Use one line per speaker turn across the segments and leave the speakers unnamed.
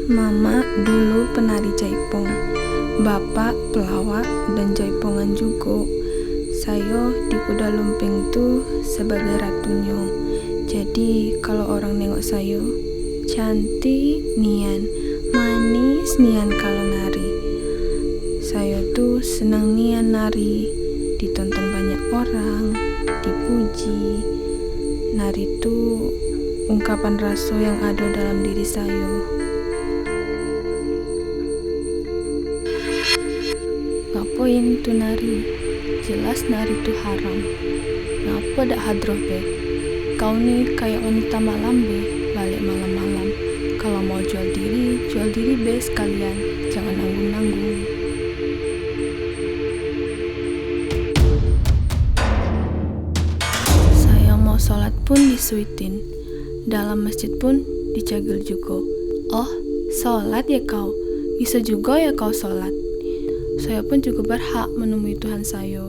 Mama dulu penari jaipong, bapak pelawak dan jaipongan juga. Saya di kuda lumping tuh sebagai ratunya. Jadi kalau orang nengok saya, cantik nian, manis nian kalau nari. Saya tuh senang nian nari, ditonton banyak orang, dipuji. Nari tuh ungkapan rasa yang ada dalam diri saya. Ngapain tuh nari? Jelas nari tuh haram. Ngapa dak hadroh be? Kau nih kayak wanita malam be, balik malam-malam. Kalau mau jual diri be sekalian. Jangan nanggung-nanggung. Saya mau sholat pun disuitin. Dalam masjid pun dicagil juga. Oh, sholat ya kau? Bisa juga ya kau sholat? Saya pun juga berhak menemui Tuhan saya.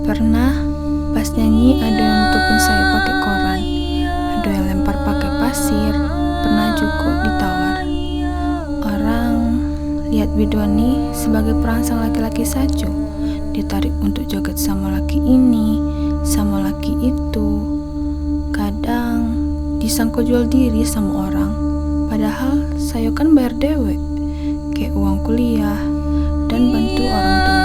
Pernah pas nyanyi ada yang nutupin saya pakai koran, ada yang lempar pakai pasir, pernah juga ditawar. Orang lihat bidoni sebagai perangsang laki-laki saja, ditarik untuk joget sama laki ini, sama laki itu. Kadang disangka jual diri sama orang, padahal saya kan bayar dewek, kayak uang kuliah dan bantu orang tua.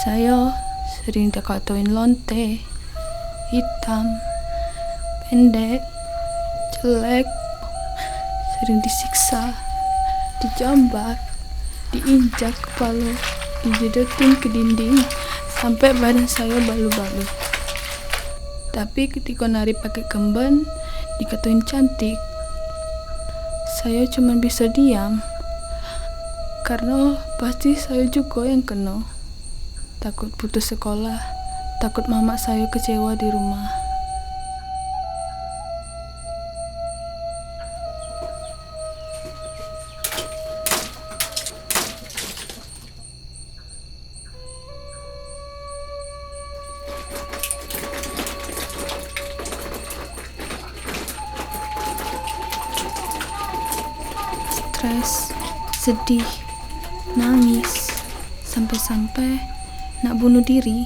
Saya sering dikatakan lonte, hitam, pendek, jelek, sering disiksa, dijambat, diinjak kepala, dijedotin ke dinding, sampai badan saya balu-balu. Tapi ketika nari pakai kemben, dikatain cantik, saya cuma bisa diam, karena pasti saya juga yang kena. Takut putus sekolah, takut mama saya kecewa di rumah. Stres, sedih, nangis, sampai-sampai nak bunuh diri.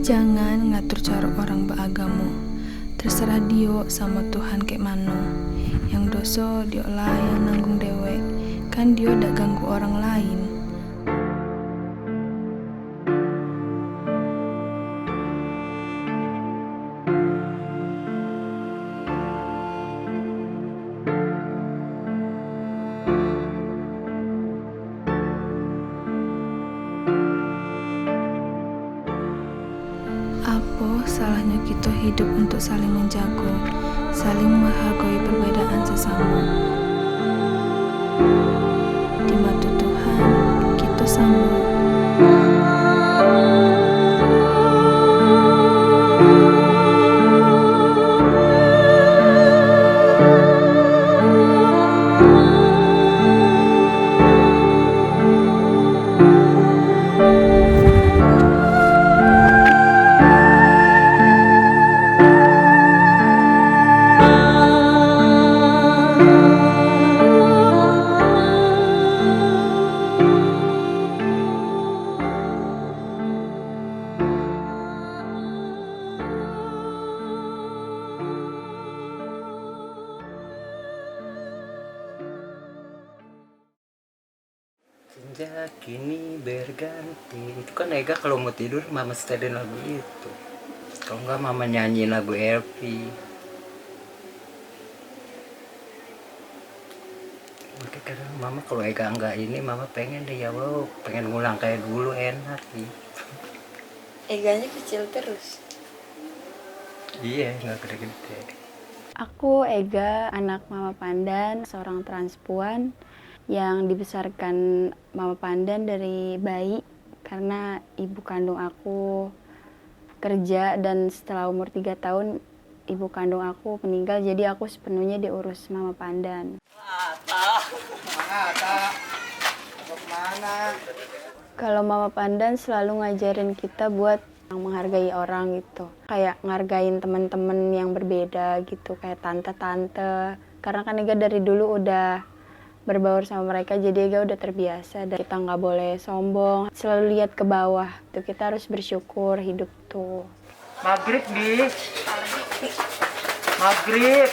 Jangan ngatur cara orang beragama. Terserah dia sama Tuhan kayak mana. Yang dosa dia lah yang nanggung dewek. Kan dia dak ganggu orang lain. Apa salahnya kita hidup untuk saling menjaga, saling menghargai perbedaan sesama. Di mata Tuhan, kita sama.
saja kini berganti. Itu kan Ega kalau mau tidur mama setelin lagu itu. Kalau enggak mama nyanyi lagu Elvi. Makanya kadang mama kalau Ega enggak ini mama pengen deh ya wow, pengen ngulang kayak dulu enak gitu.
Eganya kecil terus.
Iya, nggak gede-gede.
Aku Ega, anak Mama Pandan, seorang transpuan yang dibesarkan Mama Pandan dari bayi karena ibu kandung aku kerja dan setelah umur 3 tahun ibu kandung aku meninggal, jadi aku sepenuhnya diurus Mama Pandan. Kalau Mama Pandan selalu ngajarin kita buat menghargai orang gitu, kayak ngargain teman-teman yang berbeda gitu, kayak tante-tante, karena kan Ega dari dulu udah berbaur sama mereka, jadi Ega udah terbiasa dan kita nggak boleh sombong, selalu lihat ke bawah tuh, kita harus bersyukur hidup tuh.
Maghrib nih. Maghrib.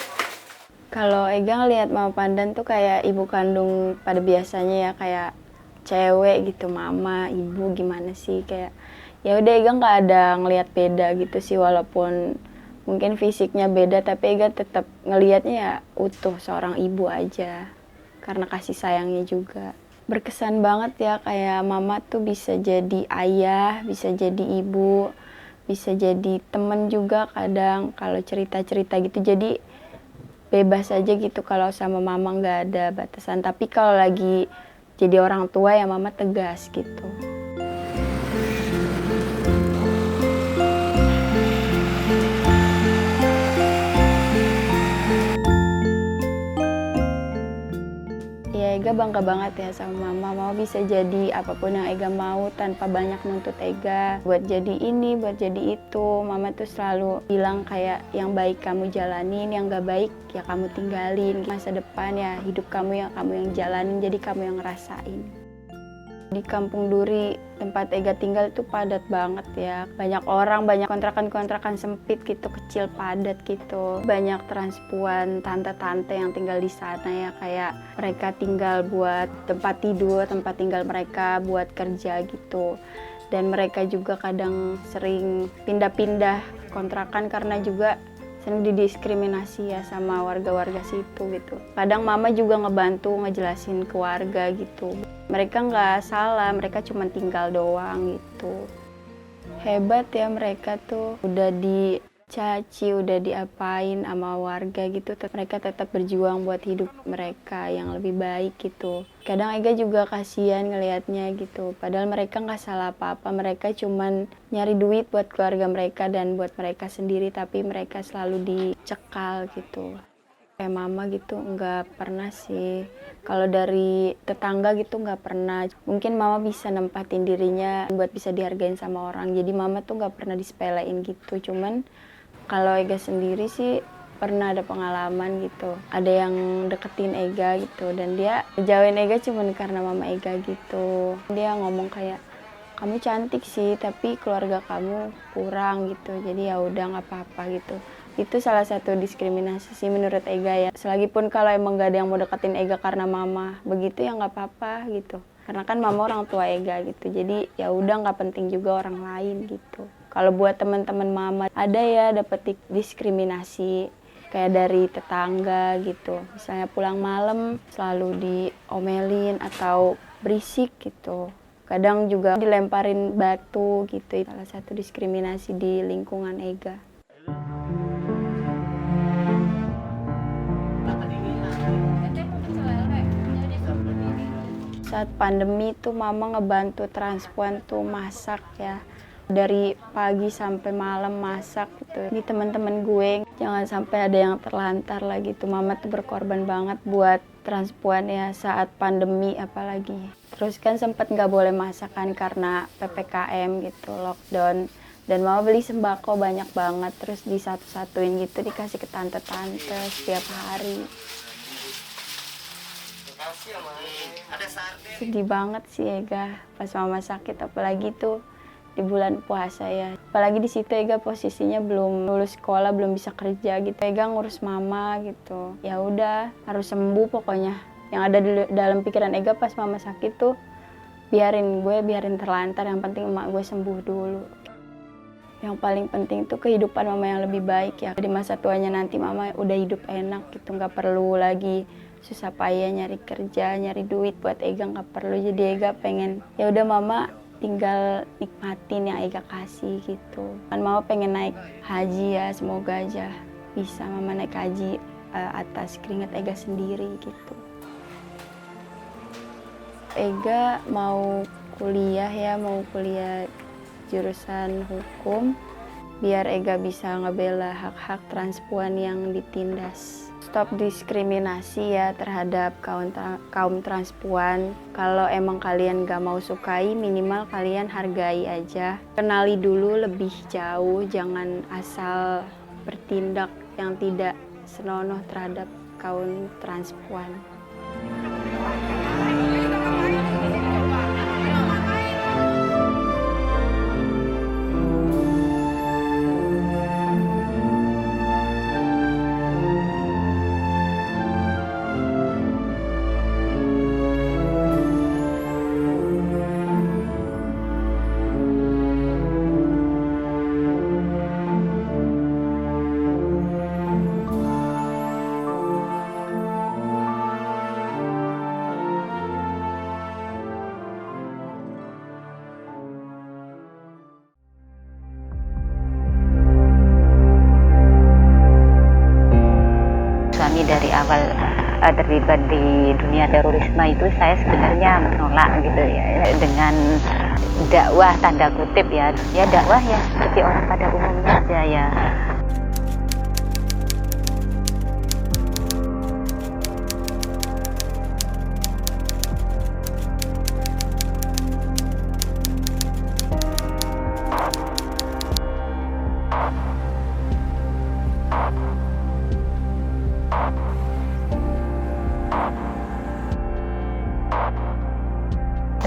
Kalau Ega ngelihat Mama Pandan tuh kayak ibu kandung pada biasanya ya, kayak cewek gitu, mama, ibu gimana sih, kayak ya udah Ega nggak ada ngelihat beda gitu sih, walaupun mungkin fisiknya beda tapi Ega tetap ngelihatnya ya utuh seorang ibu aja karena kasih sayangnya juga. Berkesan banget ya, kayak mama tuh bisa jadi ayah, bisa jadi ibu, bisa jadi temen juga kadang kalau cerita-cerita gitu, jadi bebas aja gitu kalau sama mama, nggak ada batasan. Tapi kalau lagi jadi orang tua ya mama tegas gitu. Ya Ega bangga banget ya sama mama. Mama bisa jadi apapun yang Ega mau tanpa banyak nuntut Ega buat jadi ini, buat jadi itu. Mama tuh selalu bilang kayak yang baik kamu jalanin, yang gak baik ya kamu tinggalin. Masa depan ya hidup kamu yang jalanin, jadi kamu yang ngerasain. Di Kampung Duri tempat Ega tinggal itu padat banget ya. Banyak orang, banyak kontrakan-kontrakan sempit gitu, kecil padat gitu. Banyak transpuan, tante-tante yang tinggal di sana ya, kayak mereka tinggal buat tempat tidur, tempat tinggal mereka buat kerja gitu. Dan mereka juga kadang sering pindah-pindah kontrakan karena juga sering didiskriminasi ya sama warga-warga situ gitu. Kadang mama juga ngebantu ngejelasin ke warga gitu. Mereka nggak salah, mereka cuma tinggal doang gitu. Hebat ya mereka tuh, udah dicaci, udah diapain sama warga gitu. Mereka tetap berjuang buat hidup mereka yang lebih baik gitu. Kadang Ega juga kasihan ngelihatnya gitu. Padahal mereka nggak salah apa-apa, mereka cuman nyari duit buat keluarga mereka dan buat mereka sendiri. Tapi mereka selalu dicekal gitu. Kayak mama gitu nggak pernah sih. Kalau dari tetangga gitu nggak pernah. Mungkin mama bisa nempatin dirinya buat bisa dihargain sama orang. Jadi mama tuh nggak pernah disepelein gitu. Cuman kalau Ega sendiri sih pernah ada pengalaman gitu. Ada yang deketin Ega gitu dan dia jauhin Ega cuman karena mama Ega gitu. Dia ngomong kayak, kamu cantik sih tapi keluarga kamu kurang gitu. Jadi ya udah nggak apa-apa gitu. Itu salah satu diskriminasi sih menurut Ega ya. Selagipun kalau emang gak ada yang mau deketin Ega karena mama begitu ya nggak apa-apa gitu. Karena kan mama orang tua Ega gitu. Jadi ya udah nggak penting juga orang lain gitu. Kalau buat teman-teman mama ada ya dapet diskriminasi kayak dari tetangga gitu. Misalnya pulang malam selalu diomelin atau berisik gitu. Kadang juga dilemparin batu gitu. Salah satu diskriminasi di lingkungan Ega. Saat pandemi tuh mama ngebantu transpuan tuh masak ya. Dari pagi sampai malam masak gitu. Ini teman-teman gue jangan sampai ada yang terlantar lah gitu. Mama tuh berkorban banget buat transpuan ya saat pandemi apalagi. Terus kan sempat nggak boleh masakan karena PPKM gitu, lockdown. Dan mama beli sembako banyak banget, terus disatu-satuin gitu dikasih ke tante-tante setiap hari. Sedih banget sih Ega pas mama sakit, apalagi tuh di bulan puasa ya. Apalagi di situ Ega posisinya belum lulus sekolah, belum bisa kerja gitu. Ega ngurus mama gitu. Ya udah harus sembuh pokoknya. Yang ada di dalam pikiran Ega pas mama sakit tuh biarin terlantar, yang penting emak gue sembuh dulu. Yang paling penting tuh kehidupan mama yang lebih baik ya. Di masa tuanya nanti mama udah hidup enak gitu, nggak perlu lagi susah payah nyari kerja, nyari duit buat Ega, nggak perlu. Jadi Ega pengen ya udah mama tinggal nikmatin yang Ega kasih gitu. Kan mama pengen naik haji ya, semoga aja bisa mama naik haji atas keringat Ega sendiri gitu. Ega mau kuliah jurusan hukum biar Ega bisa ngebela hak-hak transpuan yang ditindas. Stop diskriminasi ya terhadap kaum transpuan. Kalau emang kalian gak mau sukai, minimal kalian hargai aja. Kenali dulu lebih jauh, jangan asal bertindak yang tidak senonoh terhadap kaum transpuan.
Suami dari awal terlibat di dunia terorisme itu saya sebenarnya menolak gitu ya, dengan dakwah tanda kutip ya dakwah ya seperti orang pada umumnya aja ya.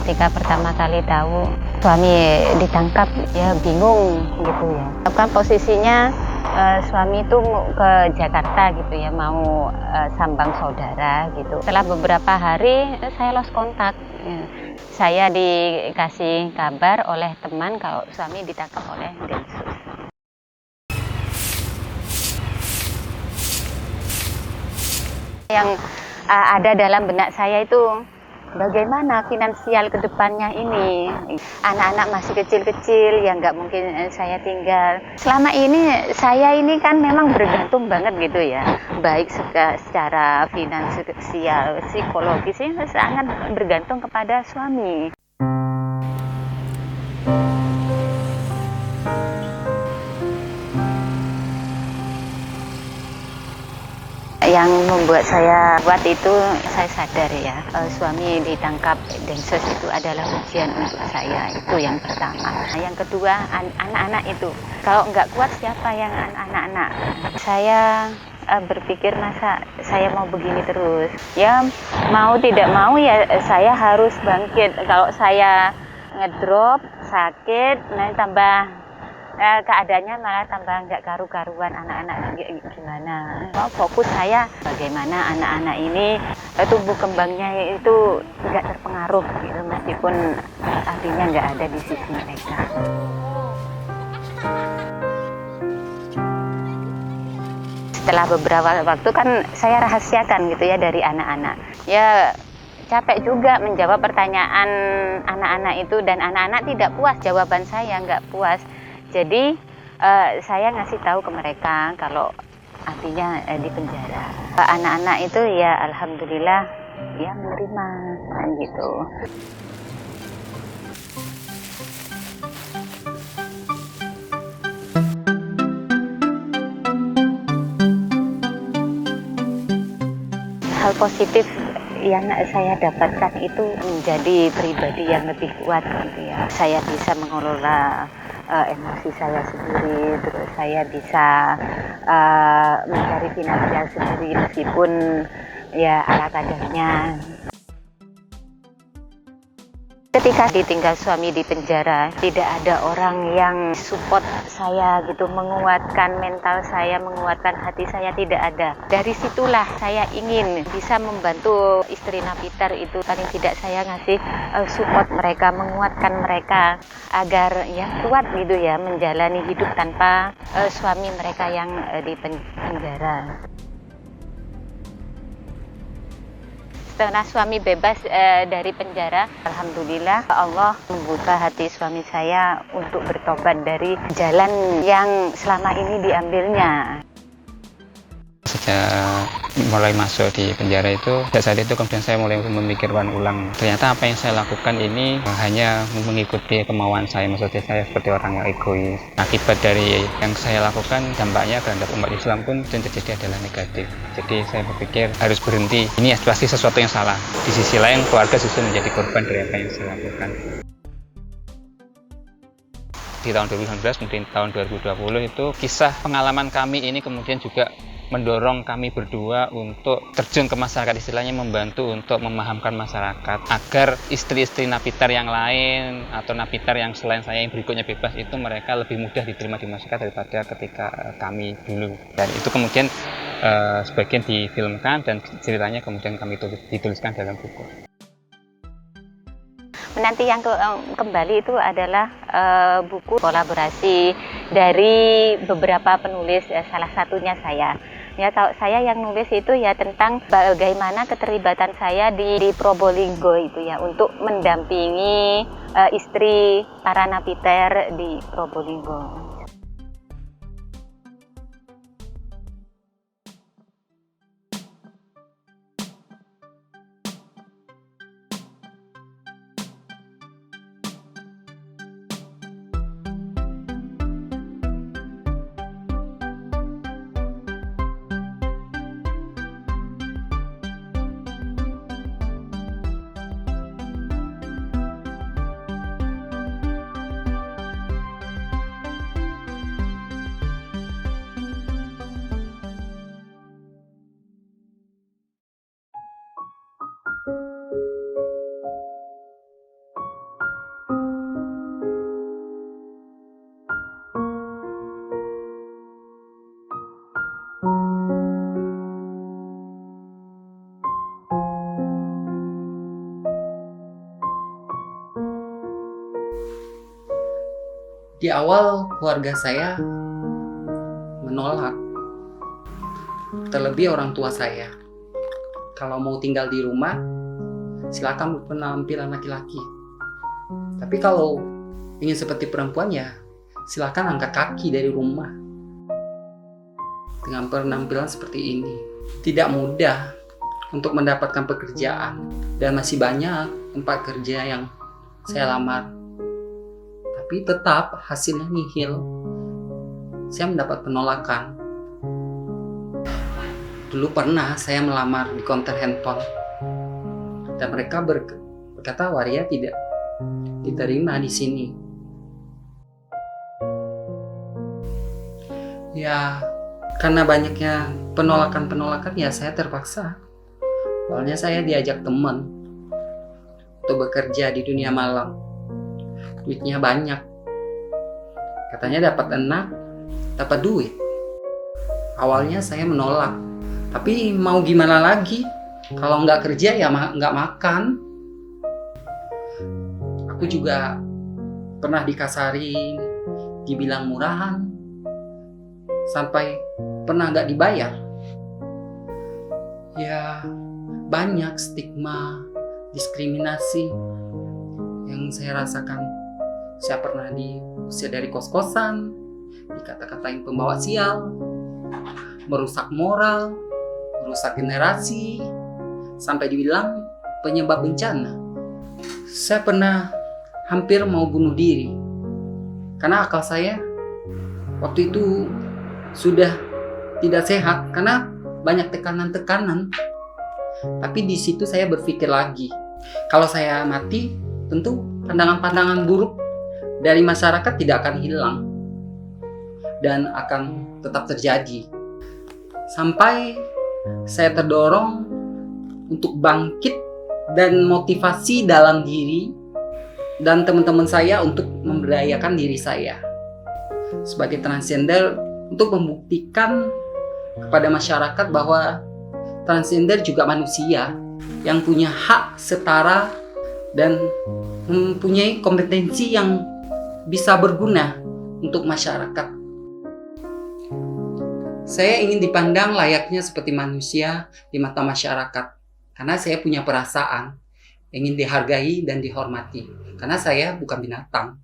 Ketika pertama kali tahu suami ditangkap ya bingung gitu ya. Kan posisinya suami itu ke Jakarta gitu ya, mau sambang saudara gitu. Setelah beberapa hari saya lost kontak. Ya. Saya dikasih kabar oleh teman kalau suami ditangkap oleh Densus. Yang ada dalam benak saya itu bagaimana finansial ke depannya ini. Anak-anak masih kecil-kecil yang nggak mungkin saya tinggal. Selama ini saya ini kan memang bergantung banget gitu ya. Baik secara finansial, psikologis ini sangat bergantung kepada suami. Yang membuat saya kuat itu saya sadar ya, suami ditangkap Densus itu adalah ujian untuk saya, itu yang pertama. Yang kedua, anak-anak itu, kalau nggak kuat siapa yang anak-anak? Saya berpikir masa saya mau begini terus, ya mau tidak mau ya saya harus bangkit. Kalau saya ngedrop, sakit, nanti tambah keadaannya malah tambah nggak karu-karuan, anak-anak gimana. Fokus saya bagaimana anak-anak ini tumbuh kembangnya itu nggak terpengaruh gitu, meskipun artinya nggak ada di sisi mereka. Setelah beberapa waktu kan saya rahasiakan gitu ya dari anak-anak. Ya capek juga menjawab pertanyaan anak-anak itu, dan anak-anak tidak puas jawaban saya, nggak puas. Jadi saya ngasih tahu ke mereka kalau artinya di penjara. Anak-anak itu ya alhamdulillah ya menerima gitu. Hal positif yang saya dapatkan itu menjadi pribadi yang lebih kuat gitu ya. Saya bisa mengelola emosi saya sendiri, terus saya bisa mencari finansial sendiri meskipun ya ala kadarnya. Ketika ditinggal suami di penjara, tidak ada orang yang support saya gitu, menguatkan mental saya, menguatkan hati saya, tidak ada. Dari situlah saya ingin bisa membantu istri Napiter itu, paling tidak saya ngasih support mereka, menguatkan mereka agar ya kuat gitu ya menjalani hidup tanpa suami mereka yang di penjara. Setelah suami bebas dari penjara, alhamdulillah Allah membuka hati suami saya untuk bertobat dari jalan yang selama ini diambilnya.
Sejak mulai masuk di penjara itu, sejak saat itu kemudian saya mulai memikirkan ulang. Ternyata apa yang saya lakukan ini hanya mengikuti kemauan saya, maksudnya saya seperti orang yang egois. Akibat dari yang saya lakukan, dampaknya terhadap umat Islam pun yang terjadi adalah negatif. Jadi saya berpikir harus berhenti, ini pasti sesuatu yang salah. Di sisi lain, keluarga justru menjadi korban dari apa yang saya lakukan. Di tahun 2019, mungkin tahun 2020 itu, kisah pengalaman kami ini kemudian juga mendorong kami berdua untuk terjun ke masyarakat, istilahnya membantu untuk memahamkan masyarakat agar istri-istri napiter yang lain atau napiter yang selain saya yang berikutnya bebas itu mereka lebih mudah diterima di masyarakat daripada ketika kami dulu. Dan itu kemudian sebagian difilmkan dan ceritanya kemudian kami dituliskan dalam buku.
Nanti yang kembali itu adalah buku kolaborasi dari beberapa penulis, salah satunya saya. Ya, saya yang nulis itu ya tentang bagaimana keterlibatan saya di Probolinggo itu ya untuk mendampingi istri para napiter di Probolinggo.
Di awal keluarga saya menolak, terlebih orang tua saya. Kalau mau tinggal di rumah, silakan berpenampilan laki-laki. Tapi kalau ingin seperti perempuan ya, silakan angkat kaki dari rumah. Dengan penampilan seperti ini, tidak mudah untuk mendapatkan pekerjaan dan masih banyak tempat kerja yang saya lamar. Tapi tetap hasilnya nihil. Saya mendapat penolakan. Dulu pernah saya melamar di konter handphone. Dan mereka berkata Waria tidak diterima di sini. Ya, karena banyaknya penolakan-penolakan ya saya terpaksa. Awalnya saya diajak teman untuk bekerja di dunia malam. Duitnya banyak. Katanya dapat anak, dapat duit. Awalnya saya menolak. Tapi mau gimana lagi? Kalau nggak kerja ya nggak makan. Aku juga pernah dikasarin, dibilang murahan. Sampai pernah nggak dibayar. Ya banyak stigma, diskriminasi yang saya rasakan. Saya pernah diusir dari kos-kosan, dikata-katain pembawa sial, merusak moral, merusak generasi, sampai dibilang penyebab bencana. Saya pernah hampir mau bunuh diri, karena akal saya waktu itu sudah tidak sehat, karena banyak tekanan-tekanan. Tapi di situ saya berpikir lagi, kalau saya mati, tentu pandangan-pandangan buruk dari masyarakat tidak akan hilang dan akan tetap terjadi. Sampai saya terdorong untuk bangkit dan motivasi dalam diri dan teman-teman saya untuk memberdayakan diri saya sebagai transgender, untuk membuktikan kepada masyarakat bahwa transgender juga manusia yang punya hak setara dan mempunyai kompetensi yang bisa berguna untuk masyarakat. Saya ingin dipandang layaknya seperti manusia di mata masyarakat, karena saya punya perasaan, ingin dihargai dan dihormati, karena saya bukan binatang.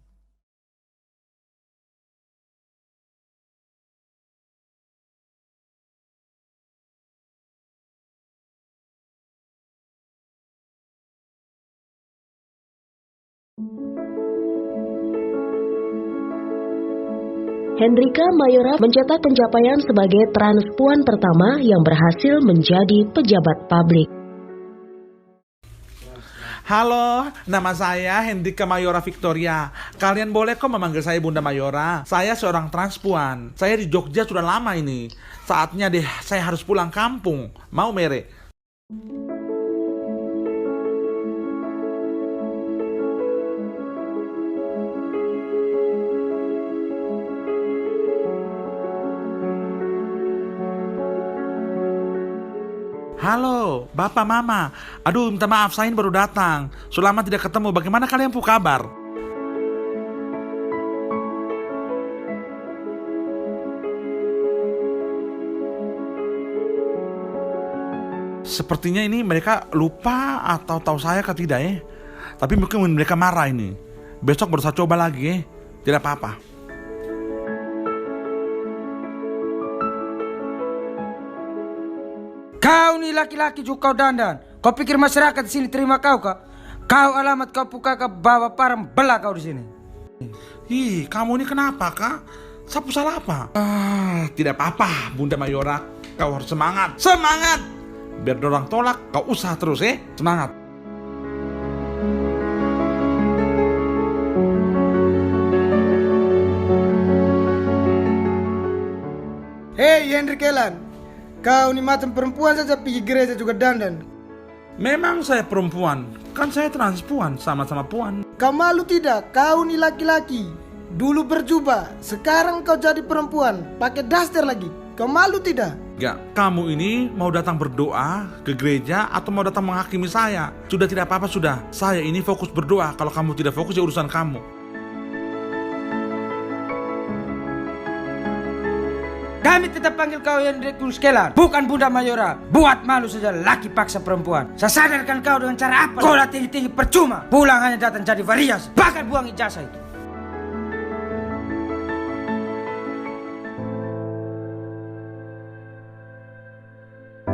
Hendrika Mayora mencetak pencapaian sebagai transpuan pertama yang berhasil menjadi pejabat publik.
Halo, nama saya Hendrika Mayora Victoria. Kalian boleh kok memanggil saya Bunda Mayora. Saya seorang transpuan. Saya di Jogja sudah lama ini. Saatnya deh saya harus pulang kampung. Mau mere? Halo, Bapak, Mama. Aduh, minta maaf, saya baru datang. Selama tidak ketemu, bagaimana kalian punya kabar? Sepertinya ini mereka lupa atau tahu saya atau tidak ya. Tapi mungkin mereka marah ini. Besok baru saya coba lagi ya. Tidak apa-apa.
Kau nih laki-laki juga kau dandan. Kau pikir masyarakat di sini terima kau kah? Kau alamat kau puka ke bawah parang belah kau di sini.
Ih, kamu ini kenapa kak? Sapu salah apa? Tidak apa-apa, Bunda Mayora. Kau harus semangat. Semangat! Biar dorang tolak, kau usaha terus ya. Semangat.
Hei Henry Kelan, kau nih macam perempuan saja pergi gereja juga dandan.
Memang saya perempuan, kan saya transpuan, sama-sama puan.
Kau malu tidak? Kau nih laki-laki. Dulu berjubah, sekarang kau jadi perempuan, pakai daster lagi. Kau malu tidak?
Enggak, kamu ini mau datang berdoa ke gereja atau mau datang menghakimi saya? Sudah tidak apa-apa sudah. Saya ini fokus berdoa. Kalau kamu tidak fokus ya urusan kamu.
Kami tetap panggil kau Hendrikus Kelan, bukan Bunda Mayora. Buat malu saja laki paksa perempuan. Saya sadarkan kau dengan cara apa? Sekolah tinggi-tinggi percuma. Pulang hanya datang jadi varias. Bahkan buang ijazah itu.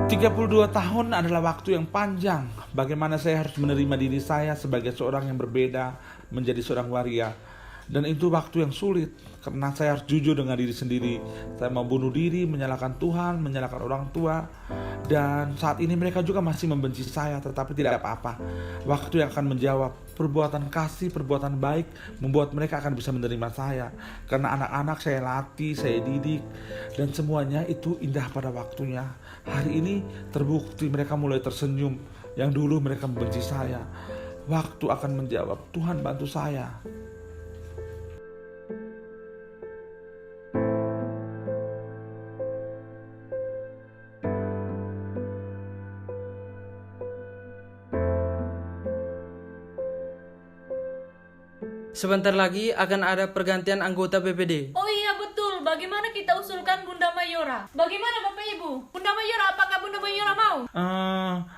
32 tahun adalah waktu yang panjang. Bagaimana saya harus menerima diri saya sebagai seorang yang berbeda menjadi seorang waria. Dan itu waktu yang sulit, karena saya harus jujur dengan diri sendiri. Saya mau bunuh diri, menyalahkan Tuhan, menyalahkan orang tua. Dan saat ini mereka juga masih membenci saya, tetapi tidak apa-apa. Waktu yang akan menjawab. Perbuatan kasih, perbuatan baik membuat mereka akan bisa menerima saya. Karena anak-anak saya latih, saya didik, dan semuanya itu indah pada waktunya. Hari ini terbukti mereka mulai tersenyum. Yang dulu mereka membenci saya. Waktu akan menjawab, Tuhan bantu saya.
Sebentar lagi akan ada pergantian anggota BPD.
Oh iya betul, bagaimana kita usulkan Bunda Mayora? Bagaimana Bapak Ibu? Bunda Mayora, apakah Bunda Mayora mau?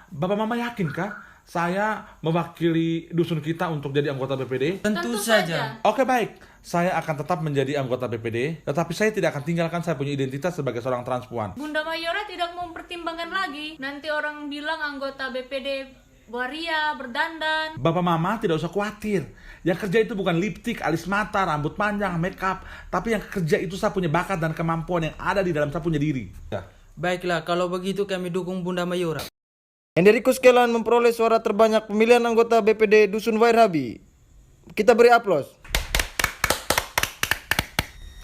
Bapak Mama yakinkah saya mewakili dusun kita untuk jadi anggota BPD?
Tentu saja.
Oke baik, saya akan tetap menjadi anggota BPD, tetapi saya tidak akan tinggalkan saya punya identitas sebagai seorang transpuan.
Bunda Mayora tidak mempertimbangkan lagi. Nanti orang bilang anggota BPD waria, berdandan.
Bapak Mama tidak usah khawatir. Yang kerja itu bukan lipstik, alis mata, rambut panjang, make up. Tapi yang kerja itu saya punya bakat dan kemampuan yang ada di dalam saya punya diri.
Baiklah, kalau begitu kami dukung Bunda Mayora.
Hendrikus Kelan memperoleh suara terbanyak pemilihan anggota BPD Dusun Wairhabi. Kita beri aplaus.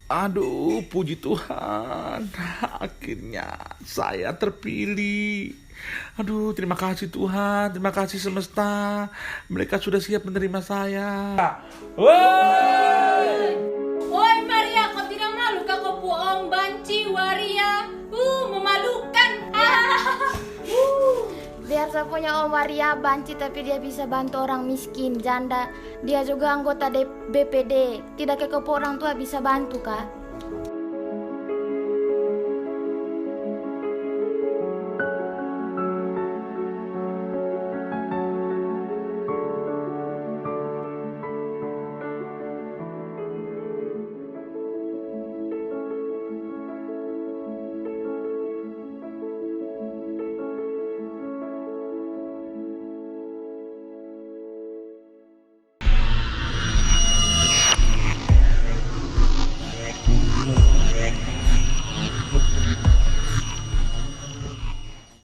Aduh, puji Tuhan, akhirnya saya terpilih. Aduh, terima kasih Tuhan, terima kasih semesta. Mereka sudah siap menerima saya.
Woi Maria, kau tidak malu kah kau puong banci waria? Memalukan.
Biar saya punya Om Maria banci tapi dia bisa bantu orang miskin, janda. Dia juga anggota BPD. Tidak kayak orang tua bisa bantu kah?